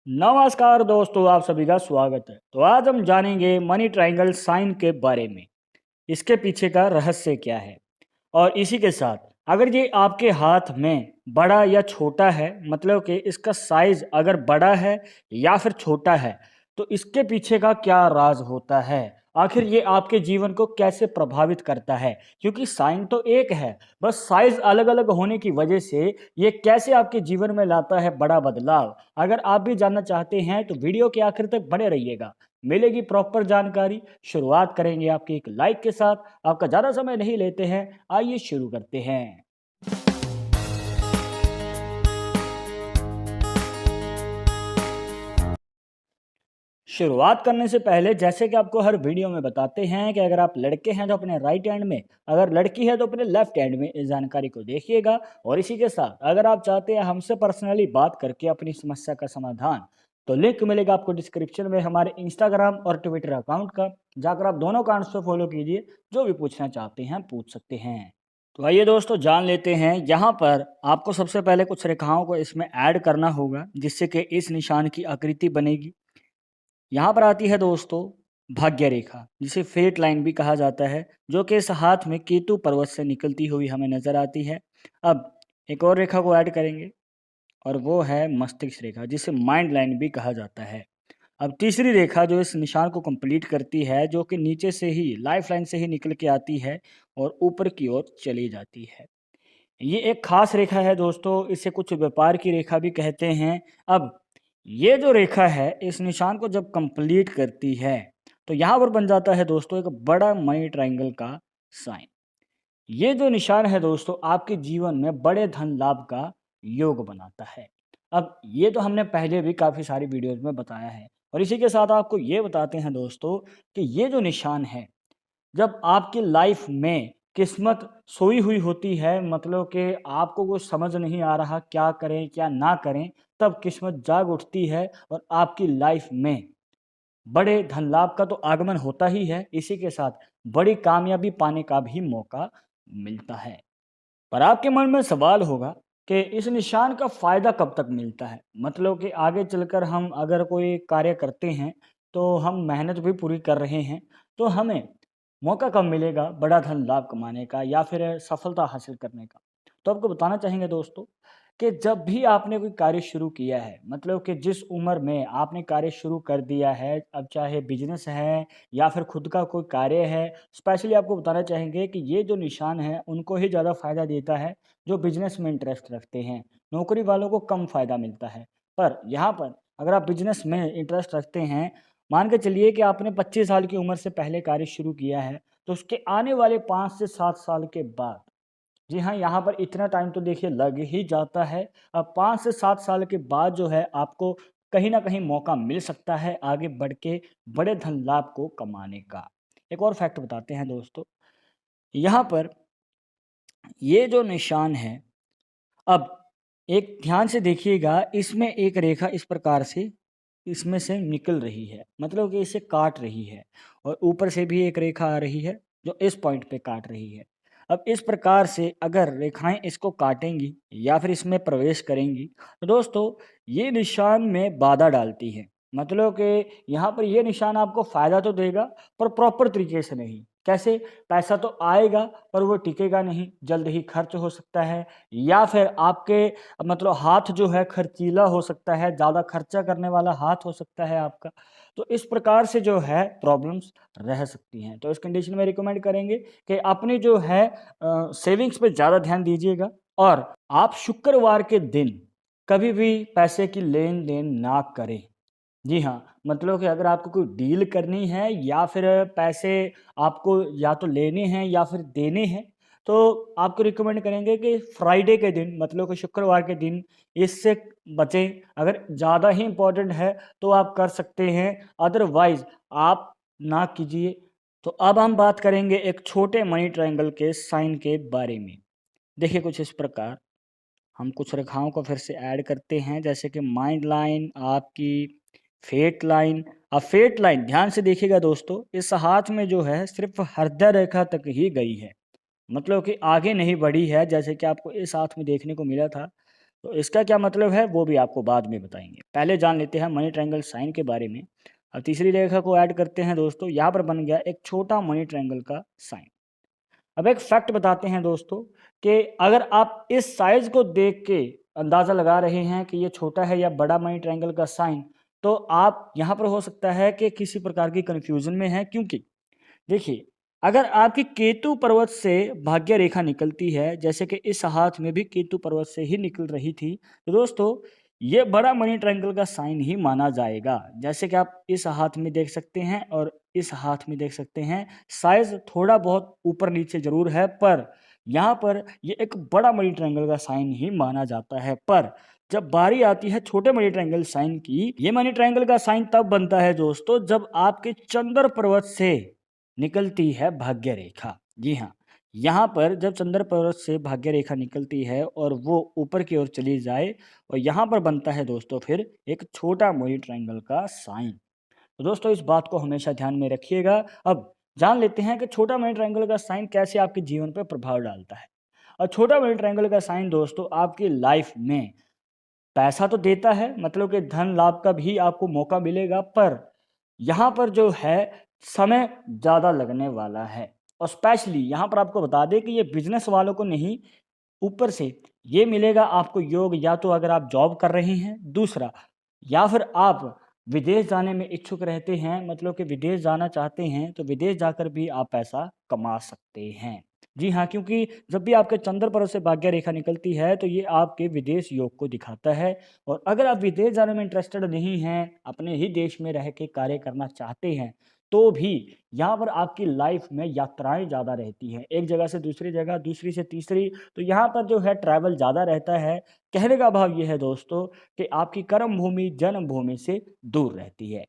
नमस्कार दोस्तों, आप सभी का स्वागत है। तो आज हम जानेंगे मनी ट्रायंगल साइन के बारे में। इसके पीछे का रहस्य क्या है, और इसी के साथ अगर ये आपके हाथ में बड़ा या छोटा है, मतलब कि इसका साइज अगर बड़ा है या फिर छोटा है, तो इसके पीछे का क्या राज होता है। आखिर ये आपके जीवन को कैसे प्रभावित करता है, क्योंकि साइन तो एक है, बस साइज अलग अलग होने की वजह से ये कैसे आपके जीवन में लाता है बड़ा बदलाव। अगर आप भी जानना चाहते हैं तो वीडियो के आखिर तक बने रहिएगा, मिलेगी प्रॉपर जानकारी। शुरुआत करेंगे आपके एक लाइक के साथ। आपका ज़्यादा समय नहीं लेते हैं, आइए शुरू करते हैं। शुरुआत करने से पहले जैसे कि आपको हर वीडियो में बताते हैं कि अगर आप लड़के हैं तो अपने राइट हैंड में, अगर लड़की है तो अपने लेफ्ट हैंड में इस जानकारी को देखिएगा। और इसी के साथ अगर आप चाहते हैं हमसे पर्सनली बात करके अपनी समस्या का समाधान, तो लिंक मिलेगा आपको डिस्क्रिप्शन में हमारे इंस्टाग्राम और ट्विटर अकाउंट का। जाकर आप दोनों अकाउंट्स पे फॉलो कीजिए, जो भी पूछना चाहते हैं पूछ सकते हैं। तो आइए दोस्तों जान लेते हैं। यहाँ पर आपको सबसे पहले कुछ रेखाओं को इसमें ऐड करना होगा, जिससे कि इस निशान की आकृति बनेगी। यहाँ पर आती है दोस्तों भाग्य रेखा, जिसे फेट लाइन भी कहा जाता है, जो कि इस हाथ में केतु पर्वत से निकलती हुई हमें नजर आती है। अब एक और रेखा को ऐड करेंगे, और वो है मस्तिष्क रेखा, जिसे माइंड लाइन भी कहा जाता है। अब तीसरी रेखा जो इस निशान को कंप्लीट करती है, जो कि नीचे से ही लाइफ लाइन से ही निकल के आती है और ऊपर की ओर चली जाती है। ये एक खास रेखा है दोस्तों, इसे कुछ व्यापार की रेखा भी कहते हैं। अब ये जो रेखा है इस निशान को जब कंप्लीट करती है, तो यहाँ पर बन जाता है दोस्तों एक बड़ा मनी ट्रायंगल का साइन। ये जो निशान है दोस्तों आपके जीवन में बड़े धन लाभ का योग बनाता है। अब ये तो हमने पहले भी काफ़ी सारी वीडियोस में बताया है, और इसी के साथ आपको ये बताते हैं दोस्तों कि ये जो निशान है, जब आपकी लाइफ में किस्मत सोई हुई होती है, मतलब कि आपको कुछ समझ नहीं आ रहा क्या करें क्या ना करें, तब किस्मत जाग उठती है और आपकी लाइफ में बड़े धन लाभ का तो आगमन होता ही है, इसी के साथ बड़ी कामयाबी पाने का भी मौका मिलता है। पर आपके मन में सवाल होगा कि इस निशान का फायदा कब तक मिलता है, मतलब कि आगे चलकर हम अगर कोई कार्य करते हैं, तो हम मेहनत भी पूरी कर रहे हैं, तो हमें मौका कब मिलेगा बड़ा धन लाभ कमाने का या फिर सफलता हासिल करने का। तो आपको बताना चाहेंगे दोस्तों कि जब भी आपने कोई कार्य शुरू किया है, मतलब कि जिस उम्र में आपने कार्य शुरू कर दिया है, अब चाहे बिजनेस है या फिर खुद का कोई कार्य है, स्पेशली आपको बताना चाहेंगे कि ये जो निशान है उनको ही ज़्यादा फ़ायदा देता है जो बिजनेस में इंटरेस्ट रखते हैं। नौकरी वालों को कम फ़ायदा मिलता है। पर यहाँ पर अगर आप बिजनेस में इंटरेस्ट रखते हैं, मान के चलिए कि आपने 25 साल की उम्र से पहले कार्य शुरू किया है, तो उसके आने वाले 5 से 7 साल के बाद, जी हाँ, यहाँ पर इतना टाइम तो देखिए लग ही जाता है। अब 5 से 7 साल के बाद जो है आपको कहीं न कहीं मौका मिल सकता है आगे बढ़ के बड़े धन लाभ को कमाने का। एक और फैक्ट बताते हैं दोस्तों, यहाँ पर ये जो निशान है, अब एक ध्यान से देखिएगा, इसमें एक रेखा इस प्रकार से इसमें से निकल रही है, मतलब कि इसे काट रही है, और ऊपर से भी एक रेखा आ रही है जो इस पॉइंट पे काट रही है। अब इस प्रकार से अगर रेखाएं इसको काटेंगी या फिर इसमें प्रवेश करेंगी, तो दोस्तों ये निशान में बाधा डालती है। मतलब कि यहाँ पर ये निशान आपको फ़ायदा तो देगा, पर प्रॉपर तरीके से नहीं। कैसे? पैसा तो आएगा पर वो टिकेगा नहीं, जल्द ही खर्च हो सकता है, या फिर आपके मतलब हाथ जो है खर्चीला हो सकता है, ज़्यादा खर्चा करने वाला हाथ हो सकता है आपका। तो इस प्रकार से जो है प्रॉब्लम्स रह सकती हैं। तो इस कंडीशन में रिकमेंड करेंगे कि अपनी जो है सेविंग्स पे ज़्यादा ध्यान दीजिएगा, और आप शुक्रवार के दिन कभी भी पैसे की लेन-देन ना करें। जी हाँ, मतलब कि अगर आपको कोई डील करनी है या फिर पैसे आपको या तो लेने हैं या फिर देने हैं, तो आपको रिकमेंड करेंगे कि फ्राइडे के दिन, मतलब कि शुक्रवार के दिन इससे बचें। अगर ज़्यादा ही इम्पोर्टेंट है तो आप कर सकते हैं, अदरवाइज़ आप ना कीजिए। तो अब हम बात करेंगे एक छोटे मनी ट्रायंगल के साइन के बारे में। देखिए कुछ इस प्रकार, हम कुछ रेखाओं को फिर से ऐड करते हैं, जैसे कि माइंड लाइन, आपकी फेट लाइन। अब फेट लाइन ध्यान से देखिएगा दोस्तों, इस हाथ में जो है सिर्फ हृदय रेखा तक ही गई है, मतलब कि आगे नहीं बढ़ी है, जैसे कि आपको इस हाथ में देखने को मिला था। तो इसका क्या मतलब है वो भी आपको बाद में बताएंगे। पहले जान लेते हैं मनी ट्रायंगल साइन के बारे में। अब तीसरी रेखा को ऐड करते हैं दोस्तों, यहाँ पर बन गया एक छोटा मनी ट्रायंगल का साइन। अब एक फैक्ट बताते हैं दोस्तों कि अगर आप इस साइज को देख के अंदाज़ा लगा रहे हैं कि ये छोटा है या बड़ा मनी ट्रायंगल का साइन, तो आप यहाँ पर हो सकता है कि किसी प्रकार की कन्फ्यूज़न में हैं। क्योंकि देखिए, अगर आपकी केतु पर्वत से भाग्य रेखा निकलती है, जैसे कि इस हाथ में भी केतु पर्वत से ही निकल रही थी, तो दोस्तों ये बड़ा मनी ट्रायंगल का साइन ही माना जाएगा। जैसे कि आप इस हाथ में देख सकते हैं और इस हाथ में देख सकते हैं, साइज थोड़ा बहुत ऊपर नीचे जरूर है, पर यहाँ पर ये एक बड़ा मनी ट्रायंगल का साइन ही माना जाता है। पर जब बारी आती है छोटे मनी ट्रायंगल साइन की, ये मनी ट्रायंगल का साइन तब बनता है दोस्तों जब आपके चंद्र पर्वत से निकलती है भाग्य रेखा। जी हाँ, यहाँ पर जब चंद्र पर्वत से भाग्य रेखा निकलती है और वो ऊपर की ओर चली जाए, और यहाँ पर बनता है दोस्तों फिर एक छोटा मनी ट्रायंगल का साइन। तो दोस्तों इस बात को हमेशा ध्यान में रखिएगा। अब जान लेते हैं कि छोटा मनी ट्रायंगल का साइन कैसे आपके जीवन पर प्रभाव डालता है। और छोटा मनी ट्रायंगल का साइन दोस्तों आपकी लाइफ में पैसा तो देता है, मतलब कि धन लाभ का भी आपको मौका मिलेगा, पर यहाँ पर जो है समय ज़्यादा लगने वाला है। और स्पेशली यहाँ पर आपको बता दें कि ये बिजनेस वालों को नहीं, ऊपर से ये मिलेगा आपको योग, या तो अगर आप जॉब कर रहे हैं, दूसरा या फिर आप विदेश जाने में इच्छुक रहते हैं, मतलब कि विदेश जाना चाहते हैं, तो विदेश जाकर भी आप पैसा कमा सकते हैं। जी हाँ, क्योंकि जब भी आपके चंद्र पर्वत से भाग्य रेखा निकलती है तो ये आपके विदेश योग को दिखाता है। और अगर आप विदेश जाने में इंटरेस्टेड नहीं हैं, अपने ही देश में रह के कार्य करना चाहते हैं, तो भी यहाँ पर आपकी लाइफ में यात्राएं ज़्यादा रहती हैं, एक जगह से दूसरी जगह, दूसरी से तीसरी, तो यहाँ पर जो है ट्रैवल ज़्यादा रहता है। कहने का भाव ये है दोस्तों कि आपकी कर्म भूमि जन्मभूमि से दूर रहती है।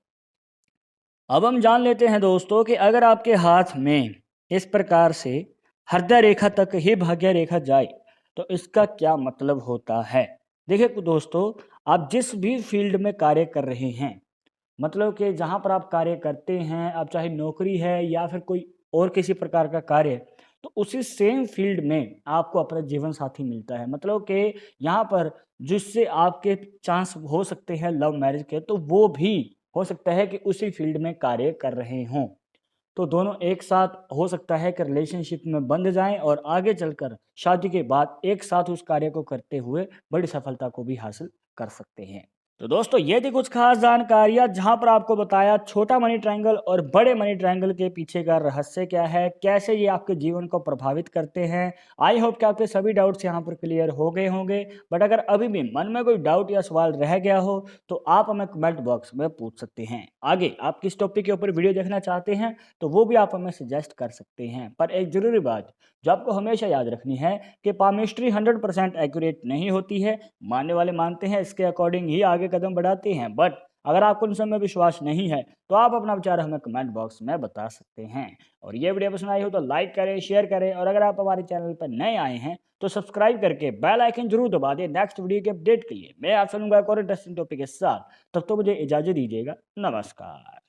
अब हम जान लेते हैं दोस्तों कि अगर आपके हाथ में इस प्रकार से हृदय रेखा तक ही भाग्य रेखा जाए, तो इसका क्या मतलब होता है। देखिए दोस्तों, आप जिस भी फील्ड में कार्य कर रहे हैं, मतलब कि जहाँ पर आप कार्य करते हैं, आप चाहे नौकरी है या फिर कोई और किसी प्रकार का कार्य, तो उसी सेम फील्ड में आपको अपना जीवन साथी मिलता है। मतलब कि यहाँ पर जिससे आपके चांस हो सकते हैं लव मैरिज के, तो वो भी हो सकता है कि उसी फील्ड में कार्य कर रहे हों। तो दोनों एक साथ हो सकता है कि रिलेशनशिप में बंध जाएं और आगे चलकर शादी के बाद एक साथ उस कार्य को करते हुए बड़ी सफलता को भी हासिल कर सकते हैं। तो दोस्तों ये थी कुछ खास जानकारियां, जहां पर आपको बताया छोटा मनी ट्रायंगल और बड़े मनी ट्रायंगल के पीछे का रहस्य क्या है, कैसे ये आपके जीवन को प्रभावित करते हैं। आई होप कि आपके सभी डाउट्स यहां पर क्लियर हो गए होंगे। बट अगर अभी भी मन में कोई डाउट या सवाल रह गया हो, तो आप हमें कमेंट बॉक्स में पूछ सकते हैं। आगे आप किस टॉपिक के ऊपर वीडियो देखना चाहते हैं, तो वो भी आप हमें सजेस्ट कर सकते हैं। पर एक जरूरी बात जो आपको हमेशा याद रखनी है कि पामिस्ट्री 100% एक्यूरेट नहीं होती है। मानने वाले मानते हैं, इसके अकॉर्डिंग ही आगे कदम बढ़ाते हैं। बट अगर आपको उन सब में विश्वास नहीं है, तो आप अपना विचार हमें कमेंट बॉक्स में बता सकते हैं। और ये वीडियो पसंद आई हो तो लाइक करें, शेयर करें, और अगर आप हमारे चैनल पर नए आए हैं तो सब्सक्राइब करके बेल आइकन जरूर दबा दें नेक्स्ट वीडियो के अपडेट के लिए। मैं आप चलूंगा एक और इंटरेस्टिंग टॉपिक के साथ। तब तो मुझे इजाजत दीजिएगा। नमस्कार।